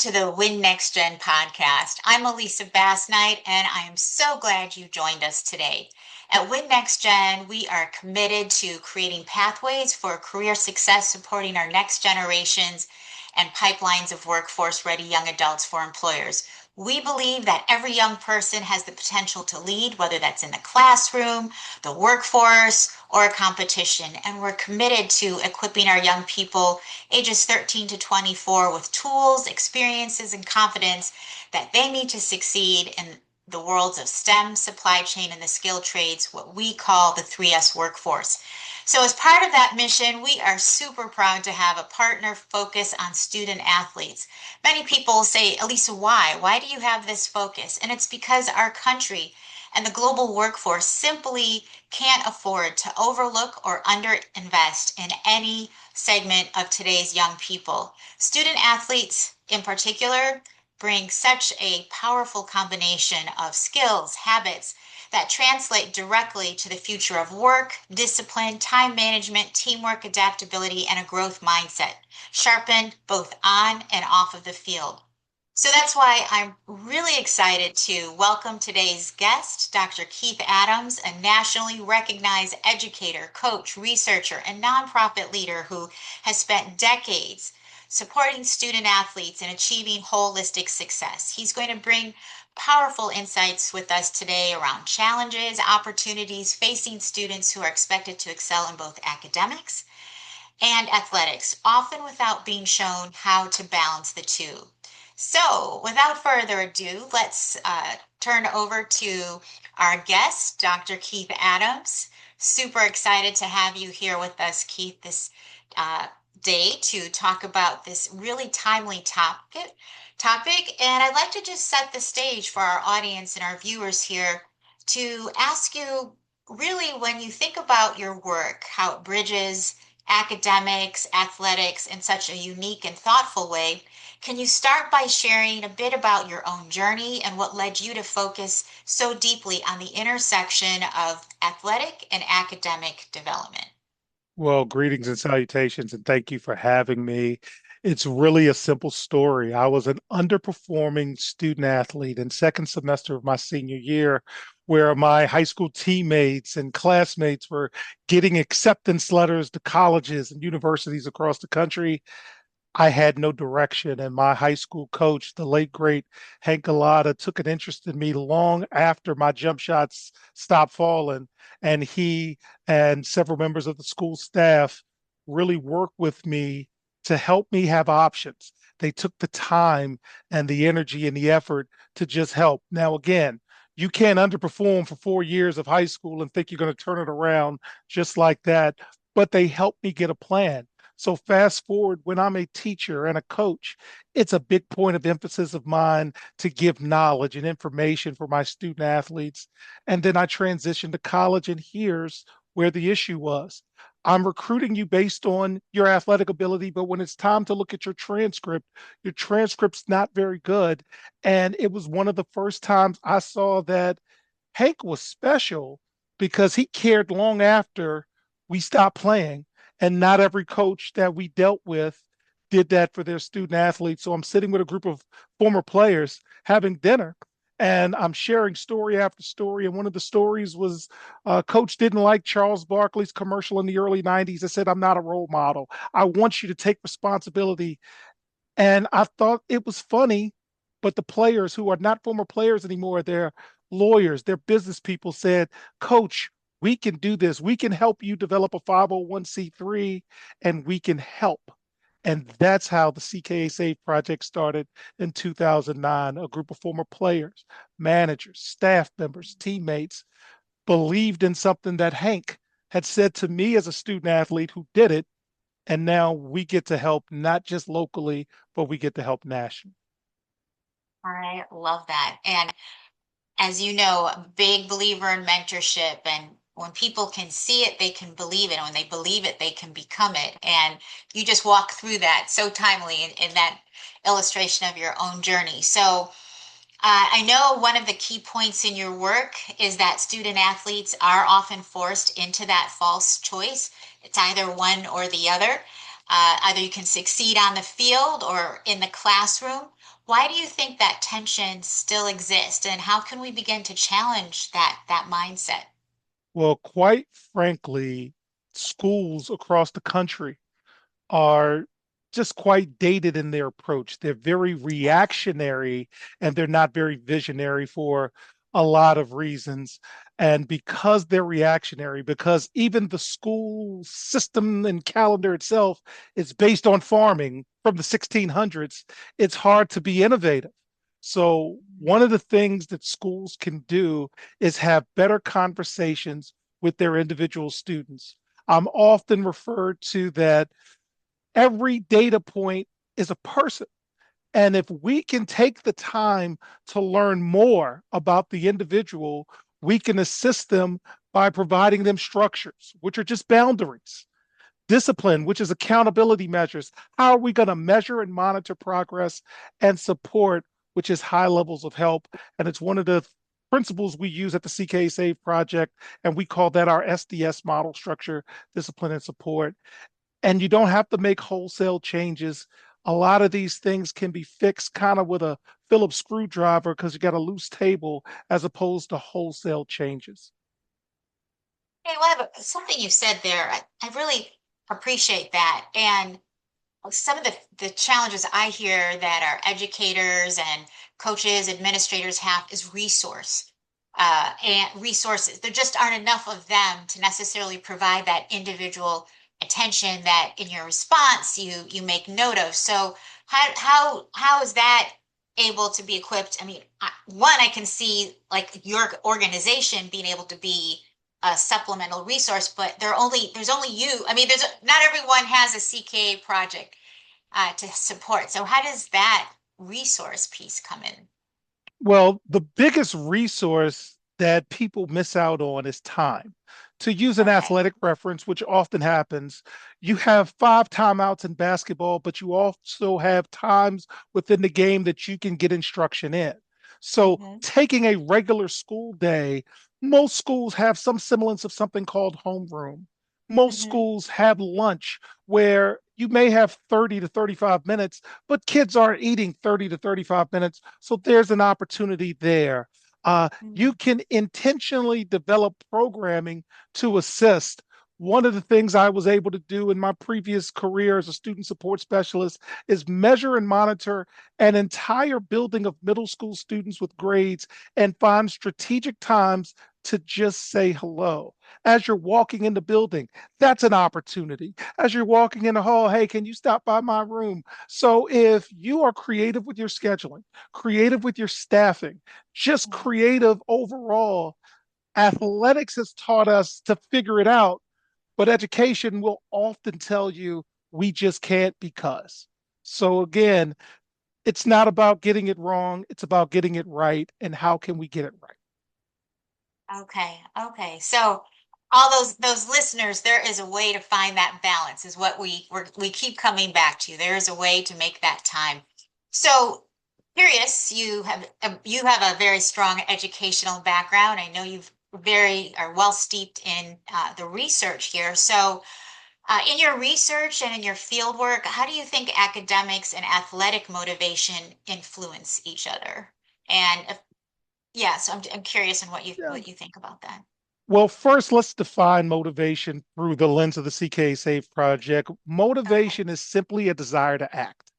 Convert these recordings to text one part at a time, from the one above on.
to the WIN-NextGen podcast. I'm Elisa Basnight, and I am so glad you joined us today. At WIN-NextGen, we are committed to creating pathways for career success, supporting our next generations and pipelines of workforce-ready young adults for employers. We believe that every young person has the potential to lead, whether that's in the classroom, the workforce, or a competition. And we're committed to equipping our young people ages 13 to 24 with tools, experiences, and confidence that they need to succeed in the worlds of STEM, supply chain, and the skilled trades, what we call the 3S workforce. So as part of that mission, we are super proud to have a partner focus on student athletes. Many people say, Elisa, why? Why do you have this focus? And it's because our country and the global workforce simply can't afford to overlook or underinvest in any segment of today's young people. Student athletes in particular bring such a powerful combination of skills, habits, that translate directly to the future of work, discipline, time management, teamwork, adaptability, and a growth mindset, sharpened both on and off of the field. So that's why I'm really excited to welcome today's guest, Dr. Keith Adams, a nationally recognized educator, coach, researcher, and nonprofit leader who has spent decades supporting student athletes in achieving holistic success. He's going to bring powerful insights with us today around challenges, opportunities facing students who are expected to excel in both academics and athletics, often without being shown how to balance the two. So without further ado, let's turn over to our guest, Dr. Keith Adams. Super excited to have you here with us, Keith, this day to talk about this really timely topic. And I'd like to just set the stage for our audience and our viewers here to ask you, really, when you think about your work, how it bridges academics, athletics in such a unique and thoughtful way, can you start by sharing a bit about your own journey and what led you to focus so deeply on the intersection of athletic and academic development? Well, greetings and salutations, and thank you for having me. It's really a simple story. I was an underperforming student athlete in second semester of my senior year, where my high school teammates and classmates were getting acceptance letters to colleges and universities across the country. I had no direction, and my high school coach, the late great Hank Galata, took an interest in me long after my jump shots stopped falling, and he and several members of the school staff really worked with me to help me have options. They took the time and the energy and the effort to just help. Now, again, you can't underperform for 4 years of high school and think you're going to turn it around just like that, but they helped me get a plan. So fast forward, when I'm a teacher and a coach, it's a big point of emphasis of mine to give knowledge and information for my student athletes. And then I transitioned to college, and here's where the issue was. I'm recruiting you based on your athletic ability, but when it's time to look at your transcript's not very good. And it was one of the first times I saw that Hank was special because he cared long after we stopped playing. And not every coach that we dealt with did that for their student athletes. So I'm sitting with a group of former players having dinner, and I'm sharing story after story. And one of the stories was coach didn't like Charles Barkley's commercial in the early 90s. I said, I'm not a role model. I want you to take responsibility. And I thought it was funny, but the players who are not former players anymore, they're lawyers, they're business people, said, Coach, we can do this. We can help you develop a 501c3, and we can help. And that's how the CKA SAVE Project started in 2009. A group of former players, managers, staff members, teammates believed in something that Hank had said to me as a student athlete who did it. And now we get to help not just locally, but we get to help nationally. I love that. And as you know, a big believer in mentorship. And when people can see it, they can believe it. And when they believe it, they can become it. And you just walk through that so timely in that illustration of your own journey. So I know one of the key points in your work is that student athletes are often forced into that false choice. It's either one or the other. Either you can succeed on the field or in the classroom. Why do you think that tension still exists, and how can we begin to challenge that mindset? Well, quite frankly, schools across the country are just quite dated in their approach. They're very Yeah. reactionary and they're not very visionary for a lot of reasons. And because they're reactionary, because even the school system and calendar itself is based on farming from the 1600s, it's hard to be innovative. So, one of the things that schools can do is have better conversations with their individual students. I'm often referred to that every data point is a person. And if we can take the time to learn more about the individual, we can assist them by providing them structures, which are just boundaries, discipline, which is accountability measures. How are we going to measure and monitor progress, and support, which is high levels of help? And it's one of the principles we use at the CKA SAVE Project, and we call that our SDS model: structure, discipline, and support. And you don't have to make wholesale changes. A lot of these things can be fixed kind of with a Phillips screwdriver because you got a loose table as opposed to wholesale changes. Hey, well, something you said there, I really appreciate that. And some of the challenges I hear that our educators and coaches, administrators have is and resources. There just aren't enough of them to necessarily provide that individual attention that in your response you make note of. So how is that able to be equipped? I mean, one, I can see like your organization being able to be a supplemental resource, but there's only you. I mean, there's not everyone has a CKA project to support. So how does that resource piece come in? Well, the biggest resource that people miss out on is time. To use an Okay. athletic reference, which often happens, you have five timeouts in basketball, but you also have times within the game that you can get instruction in. So, Mm-hmm. taking a regular school day, most schools have some semblance of something called homeroom. Most Mm-hmm. schools have lunch where you may have 30 to 35 minutes, but kids aren't eating 30 to 35 minutes. So there's an opportunity there. You Mm-hmm. can intentionally develop programming to assist. One of the things I was able to do in my previous career as a student support specialist is measure and monitor an entire building of middle school students with grades and find strategic times to just say hello. As you're walking in the building, that's an opportunity. As you're walking in the hall, hey, can you stop by my room? So if you are creative with your scheduling, creative with your staffing, just creative overall, athletics has taught us to figure it out, but education will often tell you we just can't because. So again, it's not about getting it wrong, it's about getting it right. And how can we get it right? Okay, okay. So all those listeners, there is a way to find that balance, is what we keep coming back to. There is a way to make that time. So curious, you have a very strong educational background. I know you've very are well steeped in the research here. So in your research and in your field work, how do you think academics and athletic motivation influence each other? And yeah, so I'm curious in Yeah. what you think about that. Well, first, let's define motivation through the lens of the CK Save Project. Okay. Motivation is simply a desire to act.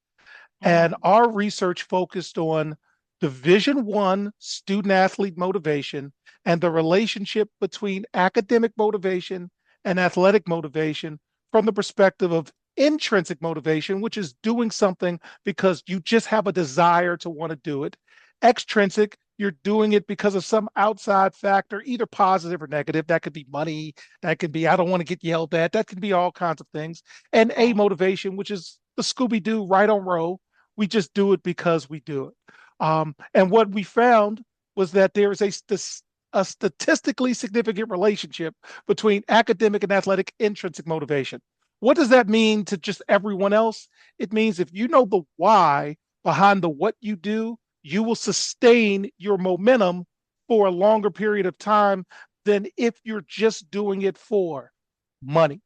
And Mm-hmm. our research focused on Division One student athlete motivation and the relationship between academic motivation and athletic motivation from the perspective of intrinsic motivation, which is doing something because you just have a desire to want to do it. Extrinsic, you're doing it because of some outside factor, either positive or negative. That could be money, that could be I don't want to get yelled at, that can be all kinds of things. And a Right. motivation, which is the Scooby Doo right on row. We just do it because we do it. And what we found was that there is a statistically significant relationship between academic and athletic intrinsic motivation. What does that mean to just everyone else? It means if you know the why behind the what you do, you will sustain your momentum for a longer period of time than if you're just doing it for money,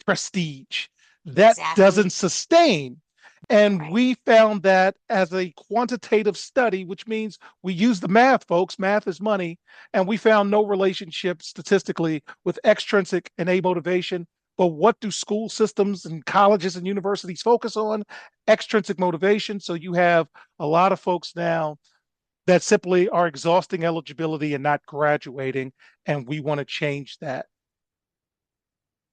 prestige. That doesn't Exactly. sustain. And Right. we found that as a quantitative study, which means we use the math, folks, math is money, and we found no relationship statistically with extrinsic and A motivation. But what do school systems and colleges and universities focus on? Extrinsic motivation. So you have a lot of folks now that simply are exhausting eligibility and not graduating, and we want to change that.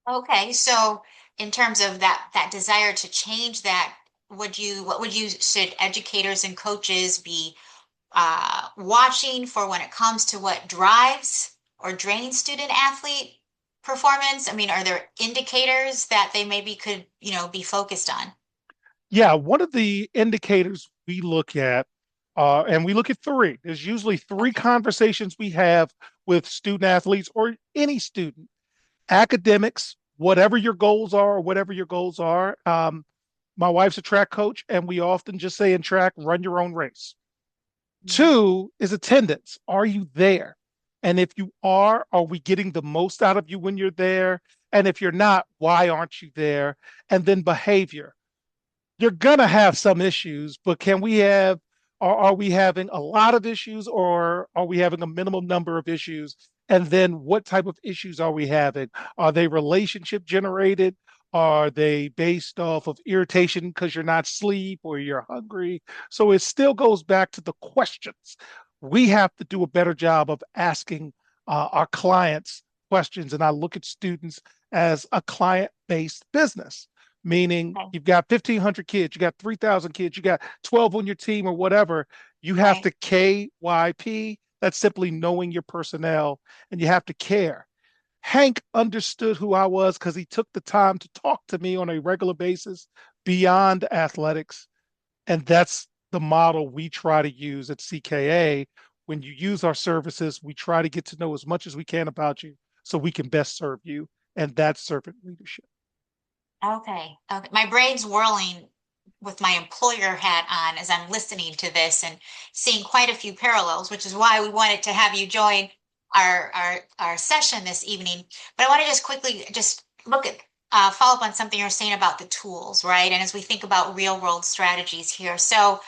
Okay, so in terms of that desire to change that, what would you should educators and coaches be watching for when it comes to what drives or drains student athlete performance? I mean, are there indicators that they maybe could, be focused on? Yeah, one of the indicators we look at, and we look at three. There's usually three Okay. conversations we have with student athletes or any student. Academics, whatever your goals are. My wife's a track coach, and we often just say in track, run your own race. Mhm. Two is attendance. Are you there? And if you are we getting the most out of you when you're there? And if you're not, why aren't you there? And then behavior. You're gonna have some issues, but can we have are we having a lot of issues or are we having a minimum number of issues? And then what type of issues are we having? Are they relationship generated? Are they based off of irritation because you're not asleep or you're hungry? So it still goes back to the questions. We have to do a better job of asking our clients questions. And I look at students as a client based business, meaning Okay. you've got 1,500 kids, you got 3,000 kids, you got 12 on your team or whatever. You have Right. to KYP. That's simply knowing your personnel, and you have to care. Hank understood who I was because he took the time to talk to me on a regular basis beyond athletics. And that's the model we try to use at CKA. When you use our services, we try to get to know as much as we can about you so we can best serve you. And that's servant leadership. Okay. Okay. My brain's whirling with my employer hat on as I'm listening to this and seeing quite a few parallels, which is why we wanted to have you join our session this evening. But I want to just quickly just look at follow up on something you're saying about the tools, right? And as we think about real world strategies here. So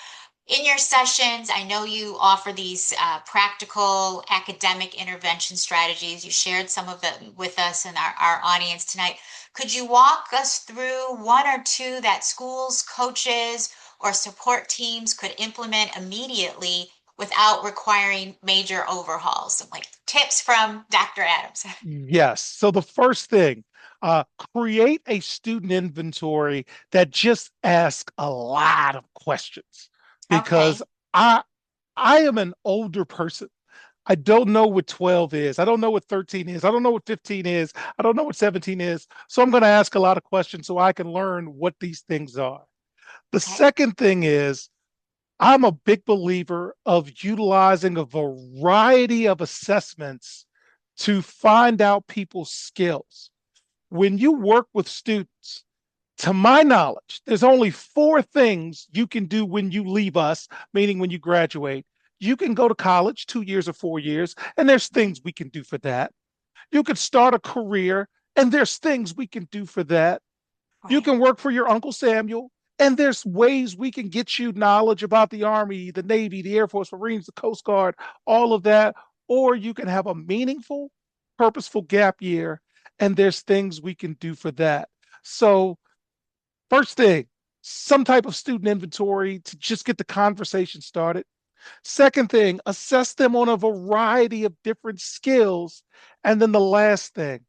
in your sessions, I know you offer these practical academic intervention strategies. You shared some of them with us and our audience tonight. Could you walk us through one or two that schools, coaches, or support teams could implement immediately without requiring major overhauls? Some like tips from Dr. Adams. Yes. So the first thing, uh, create a student inventory that just asks a lot of questions because Okay. I I am an older person. I don't know what 12 is. I don't know what 13 is. I don't know what 15 is. I don't know what 17 is. So I'm going to ask a lot of questions so I can learn what these things are. The Okay. second thing is I'm a big believer of utilizing a variety of assessments to find out people's skills. When you work with students, to my knowledge, there's only four things you can do when you leave us, meaning when you graduate. You can go to college 2 years or 4 years, and there's things we can do for that. You could start a career, and there's things we can do for that. You Right. can work for your Uncle Samuel, and there's ways we can get you knowledge about the Army, the Navy, the Air Force, Marines, the Coast Guard, all of that. Or you can have a meaningful, purposeful gap year, and there's things we can do for that. So, first thing, some type of student inventory to just get the conversation started. Second thing, assess them on a variety of different skills. And then the last thing,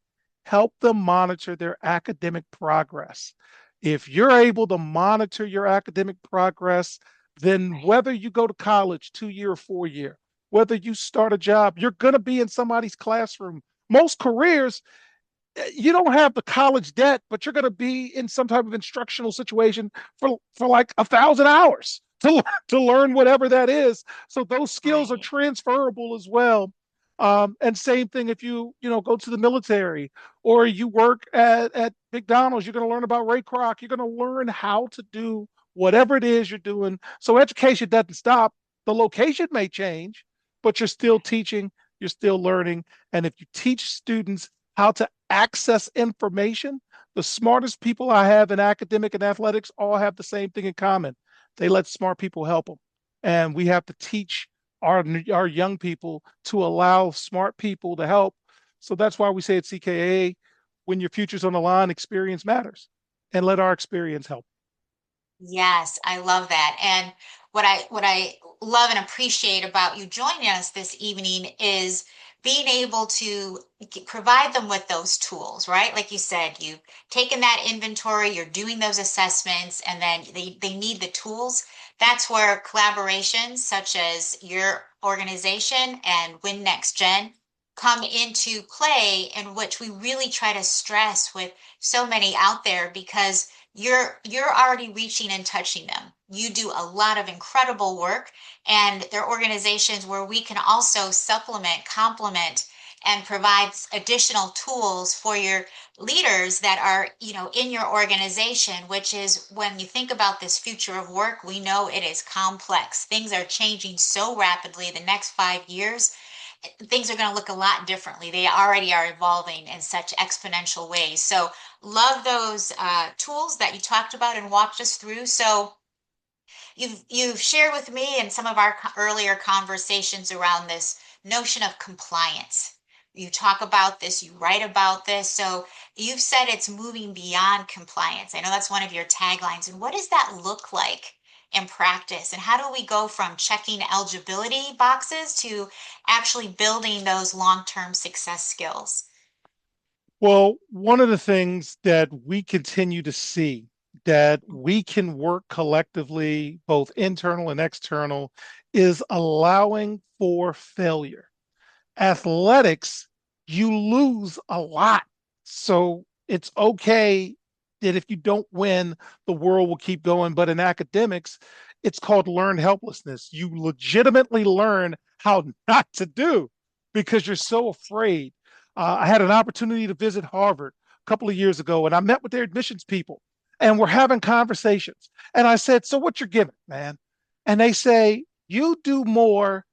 help them monitor their academic progress. If you're able to monitor your academic progress, then Right. whether you go to college 2 year or 4 year, whether you start a job, you're going to be in somebody's classroom. Most careers, you don't have the college debt, but you're going to be in some type of instructional situation for like 1,000 hours to learn whatever that is. So those skills are Right. transferable as well. And same thing if you go to the military or you work at McDonald's, you're going to learn about Ray Kroc. You're going to learn how to do whatever it is you're doing. So education doesn't stop. The location may change, but you're still teaching, you're still learning. And if you teach students how to access information, The smartest people I have in academic and athletics all have the same thing in common. They let smart people help them. And we have to teach our young people to allow smart people to help. So that's why we say at CKA, when your future's on the line, experience matters. And let our experience help. Yes, I love that. And what I love and appreciate about you joining us this evening is being able to provide them with those tools, right? Like you said, you've taken that inventory, you're doing those assessments, and then they need the tools. That's where collaborations such as your organization and WIN-NextGen come into play, in which we really try to stress with so many out there because you're already reaching and touching them. You do a lot of incredible work, and there are organizations where we can also supplement, complement, and provide additional tools for your leaders that are, in your organization, which is when you think about this future of work, we know it is complex. Things are changing so rapidly. The next 5 years, things are going to look a lot differently. They already are evolving in such exponential ways. So, love those tools that you talked about and walked us through. So, you've shared with me in some of our earlier conversations around this notion of compliance. You talk about this, you write about this. So, you've said it's moving beyond compliance. I know that's one of your taglines. And what does that look like in practice? And how do we go from checking eligibility boxes to actually building those long-term success skills? Well, one of the things that we continue to see that we can work collectively, both internal and external, is allowing for failure. Athletics, you lose a lot. So it's okay that if you don't win, the world will keep going. But in academics, it's called learned helplessness. You legitimately learn how not to do because you're so afraid. I had an opportunity to visit Harvard a couple of years ago, and I met with their admissions people, and we're having conversations. And I said, "So what you're giving, man?" And they say, "You do more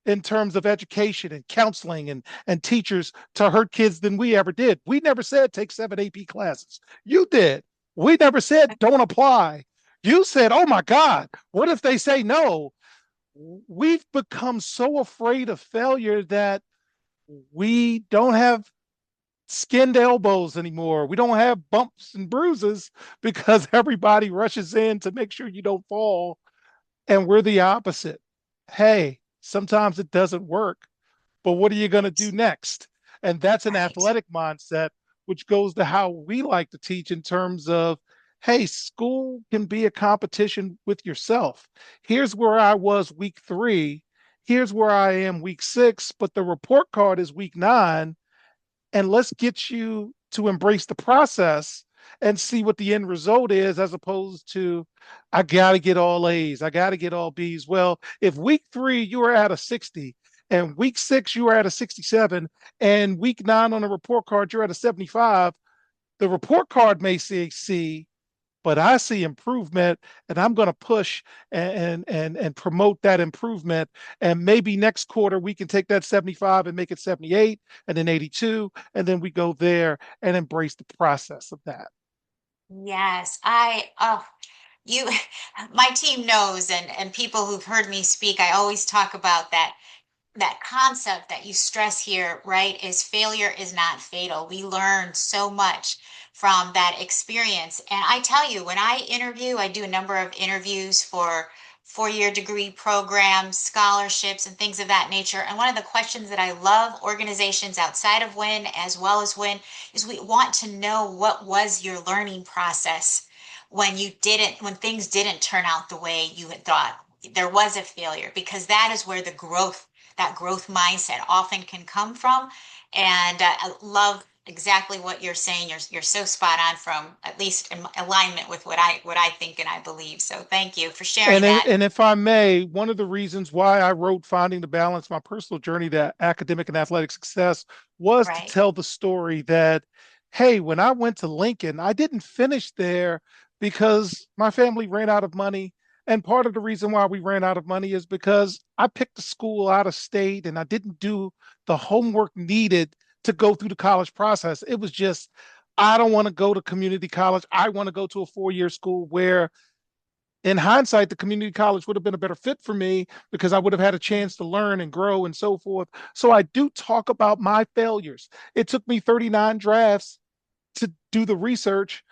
in terms of education and counseling and teachers to hurt kids than we ever did. We never said take 7 AP classes. You did. We never said don't apply. You said, oh my God, what if they say no?" We've become so afraid of failure that we don't have skinned elbows anymore. We don't have bumps and bruises because everybody rushes in to make sure you don't fall. And we're the opposite. Hey, sometimes it doesn't work, but what are you going to do next? And that's an Right. athletic mindset, which goes to how we like to teach in terms of, hey, school can be a competition with yourself. Here's where I was week 3. Here's where I am week 6, but the report card is week 9. And let's get you to embrace the process and see what the end result is, as opposed to, I got to get all A's, I got to get all B's. Well, if week 3 you were at a 60, and week 6 you were at a 67, and week 9 on the report card you're at a 75, the report card may say C, but I see improvement, and I'm going to push and promote that improvement. And maybe next quarter we can take that 75 and make it 78 and then 82. And then we go there and embrace the process of that. Yes, you, my team knows, and people who've heard me speak, I always talk about that concept that you stress here, right, is failure is not fatal. We learn so much from that experience. And I tell you, when I interview, I do a number of interviews for 4-year degree programs, scholarships, and things of that nature. And one of the questions that I love organizations outside of WIN as well as WIN is we want to know what was your learning process when things didn't turn out the way you had thought. There was a failure because that is where that growth mindset often can come from. And I love exactly what you're saying. You're so spot on from at least in alignment with what I think and I believe. So thank you for sharing that. And if I may, one of the reasons why I wrote Finding the Balance, my personal journey to academic and athletic success, was to Right. tell the story that, hey, when I went to Lincoln, I didn't finish there because my family ran out of money. And part of the reason why we ran out of money is because I picked a school out of state and I didn't do the homework needed to go through the college process. It was just, I don't want to go to community college. I want to go to a 4-year school where, in hindsight, the community college would have been a better fit for me because I would have had a chance to learn and grow and so forth. So I do talk about my failures. It took me 39 drafts to do the research,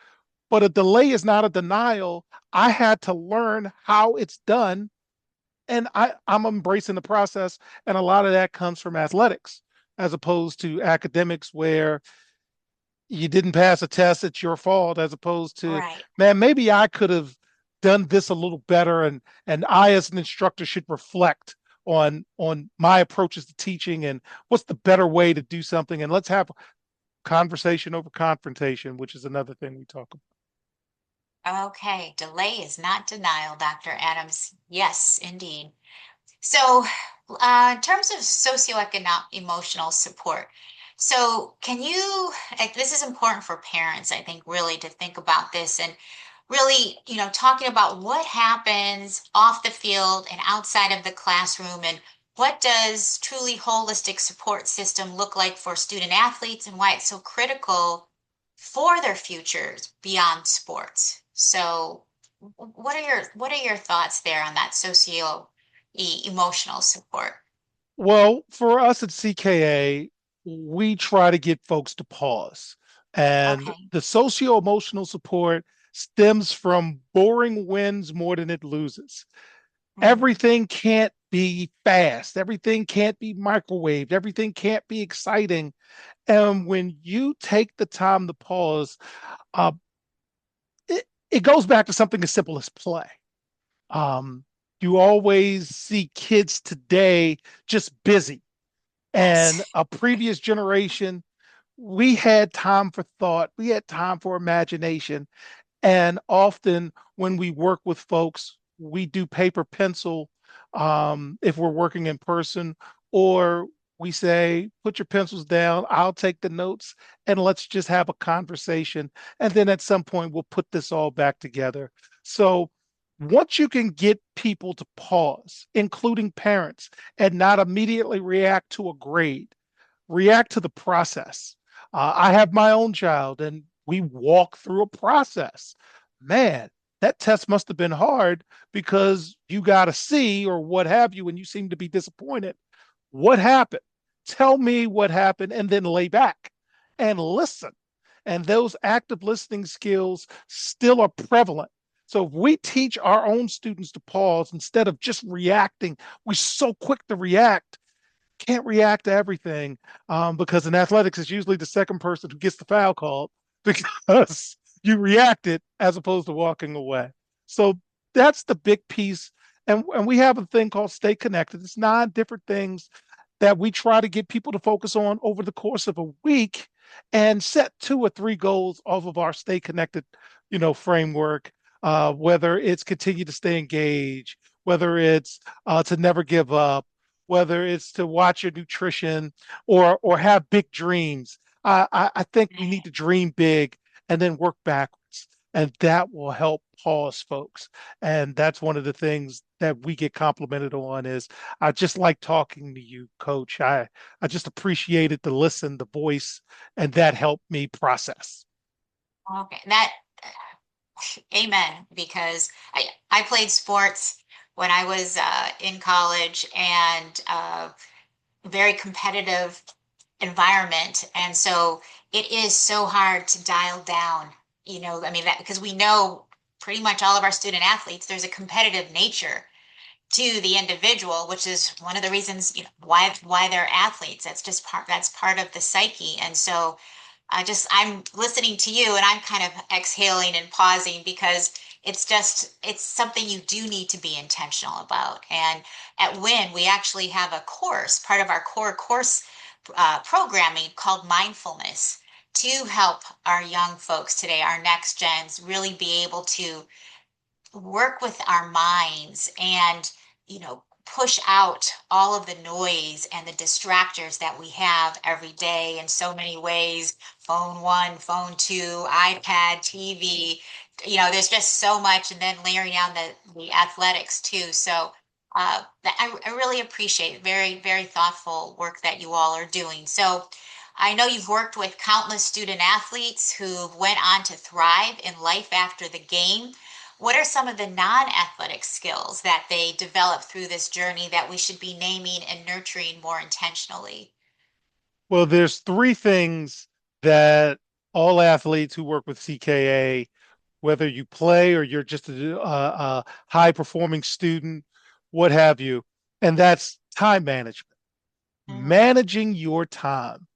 but a delay is not a denial. I had to learn how it's done, and I'm embracing the process. And a lot of that comes from athletics as opposed to academics, where you didn't pass a test, it's your fault, as opposed to, Right. man, maybe I could have done this a little better, and I as an instructor should reflect on my approaches to teaching and what's the better way to do something, and let's have conversation over confrontation, which is another thing we talk about. Okay. Delay is not denial, Dr. Adams. Yes, indeed. So, in terms of socioeconomic emotional support, so can you, this is important for parents, I think, really to think about this and really, talking about what happens off the field and outside of the classroom, and what does truly holistic support system look like for student athletes and why it's so critical for their futures beyond sports. So, what are your thoughts there on that emotional support? Well, for us at CKA, we try to get folks to pause. And Okay. the socio emotional support stems from boring wins more than it loses. Mm, Everything can't be fast, everything can't be microwaved, everything can't be exciting. And when you take the time to pause, uh, it goes back to something as simple as play. Um, you always see kids today just busy, and yes. a previous generation, we had time for thought, we had time for imagination. And often when we work with folks, we do paper pencil, if we're working in person, or we say, put your pencils down, I'll take the notes, and let's just have a conversation. And then at some point, we'll put this all back together. So once you can get people to pause, including parents, and not immediately react to a grade, react to the process. I have my own child, and we walk through a process. Man, that test must have been hard because you got a C or what have you, and you seem to be disappointed. What happened? Tell me what happened, and then lay back and listen. And those active listening skills still are prevalent. So if we teach our own students to pause instead of just reacting, we're so quick to react, can't react to everything, because in athletics, it's usually the second person who gets the foul called because you reacted as opposed to walking away. So that's the big piece. And we have a thing called Stay Connected. It's 9 different things that we try to get people to focus on over the course of a week, and set 2 or 3 goals off of our Stay Connected, framework. Whether it's continue to stay engaged, whether it's to never give up, whether it's to watch your nutrition, or have big dreams. I think we need to dream big and then work backwards, and that will help pause folks. And that's one of the things that we get complimented on is, I just like talking to you, Coach. I just appreciated the listen, the voice, and that helped me process. Okay. Amen. Because I played sports when I was in college, and very competitive environment. And so it is so hard to dial down, I mean, that because we know pretty much all of our student athletes, there's a competitive nature to the individual, which is one of the reasons, why they're athletes. That's part of the psyche. And so I'm listening to you and I'm kind of exhaling and pausing because it's something you do need to be intentional about. And at WIN, we actually have a course, part of our core course programming called mindfulness, to help our young folks today, our next gens, really be able to work with our minds and push out all of the noise and the distractors that we have every day in so many ways. Phone 1, phone 2, iPad, TV, there's just so much, and then layering down the athletics too. So I really appreciate very, very thoughtful work that you all are doing. So I know you've worked with countless student athletes who went on to thrive in life after the game. What are some of the non-athletic skills that they develop through this journey that we should be naming and nurturing more intentionally? Well, there's three things that all athletes who work with CKA, whether you play or you're just a high performing student, what have you, and that's time management, Mm, managing your time.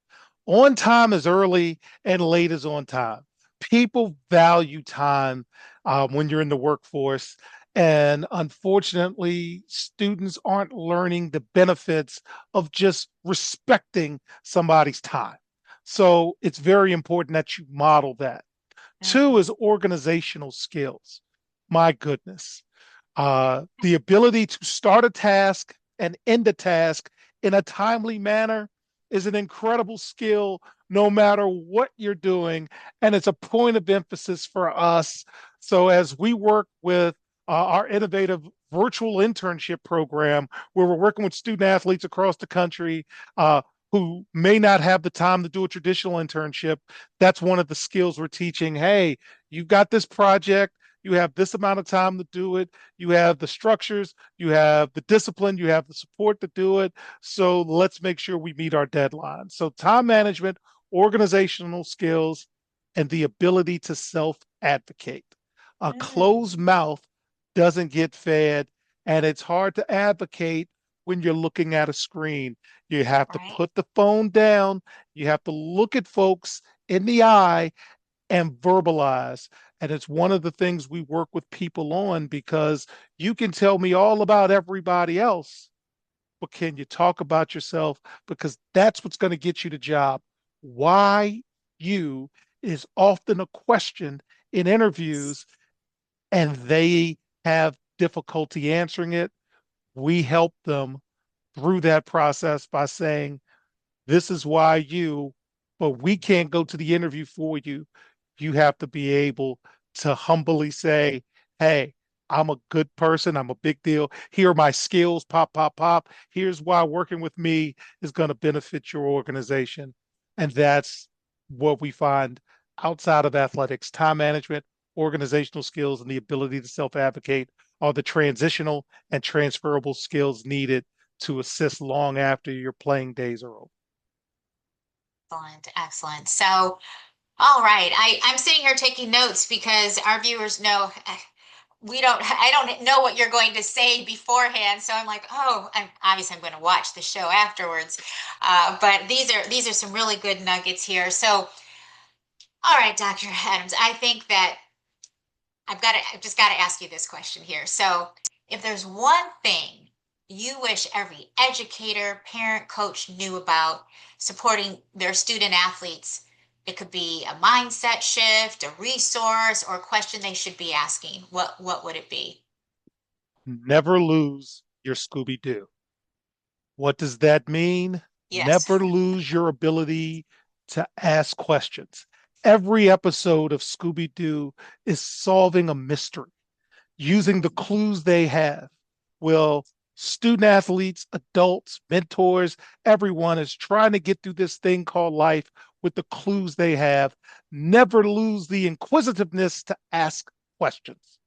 On time is early and late is on time. People value time when you're in the workforce. And unfortunately, students aren't learning the benefits of just respecting somebody's time. So it's very important that you model that. Two mhm. is organizational skills. My goodness. The ability to start a task and end a task in a timely manner is an incredible skill no matter what you're doing. And it's a point of emphasis for us. So as we work with our innovative virtual internship program, where we're working with student athletes across the country who may not have the time to do a traditional internship, that's one of the skills we're teaching. Hey, you've got this project. You have this amount of time to do it. You have the structures, you have the discipline, you have the support to do it. So let's make sure we meet our deadlines. So time management, organizational skills, and the ability to self advocate. A Mm, closed mouth doesn't get fed, and it's hard to advocate when you're looking at a screen. You have to right? put the phone down, you have to look at folks in the eye and verbalize. And it's one of the things we work with people on because you can tell me all about everybody else, but can you talk about yourself? Because that's what's going to get you the job. Why you is often a question in interviews, and they have difficulty answering it. We help them through that process by saying, this is why you, but we can't go to the interview for you. You have to be able to humbly say, hey, I'm a good person. I'm a big deal. Here are my skills. Pop, pop, pop. Here's why working with me is going to benefit your organization. And that's what we find outside of athletics. Time management, organizational skills, and the ability to self advocate are the transitional and transferable skills needed to assist long after your playing days are over. Excellent, excellent. So, all right, I'm sitting here taking notes because our viewers know I don't know what you're going to say beforehand. So I'm like, oh, I'm going to watch the show afterwards. But these are some really good nuggets here. So, all right, Dr. Adams, I think that I've just got to ask you this question here. So, if there's one thing you wish every educator, parent, coach knew about supporting their student athletes, it could be a mindset shift, a resource, or a question they should be asking. What would it be? Never lose your Scooby Doo. What does that mean? Yes. Never lose your ability to ask questions. Every episode of Scooby Doo is solving a mystery using the clues they have. Well, student athletes, adults, mentors, everyone is trying to get through this thing called life with the clues they have. Never lose the inquisitiveness to ask questions.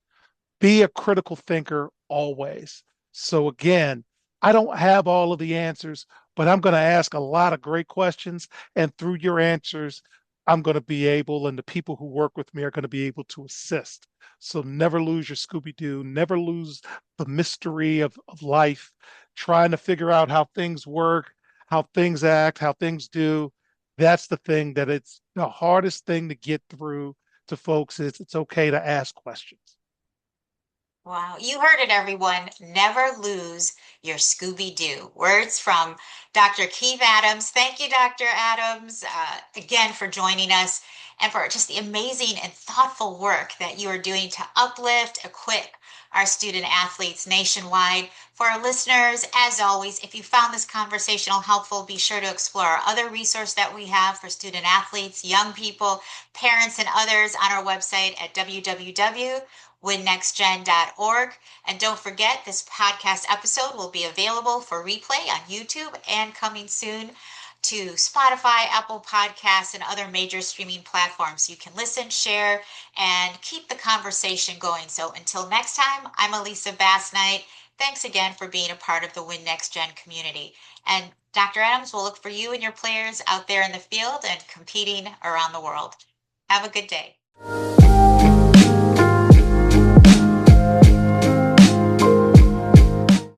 Be a critical thinker always. So again, I don't have all of the answers, but I'm going to ask a lot of great questions. And through your answers, I'm going to be able, and the people who work with me are going to be able to assist. So never lose your Scooby Doo, never lose the mystery of life, trying to figure out how things work, how things act, how things do. That's the thing that it's the hardest thing to get through to folks is it's okay to ask questions. Wow, you heard it, everyone. Never lose your Scooby Doo. Words from Dr. Keith Adams. Thank you, Dr. Adams, again for joining us and for just the amazing and thoughtful work that you are doing to uplift, equip our student athletes nationwide. For our listeners, as always, if you found this conversational helpful, be sure to explore our other resource that we have for student athletes, young people, parents, and others on our website at www.WIN-NextGen.org. And don't forget, this podcast episode will be available for replay on YouTube and coming soon to Spotify, Apple Podcasts, and other major streaming platforms. You can listen, share, and keep the conversation going. So until next time, I'm Elisa Basnight. Thanks again for being a part of the WIN-NextGen community. And Dr. Adams, we'll look for you and your players out there in the field and competing around the world. Have a good day.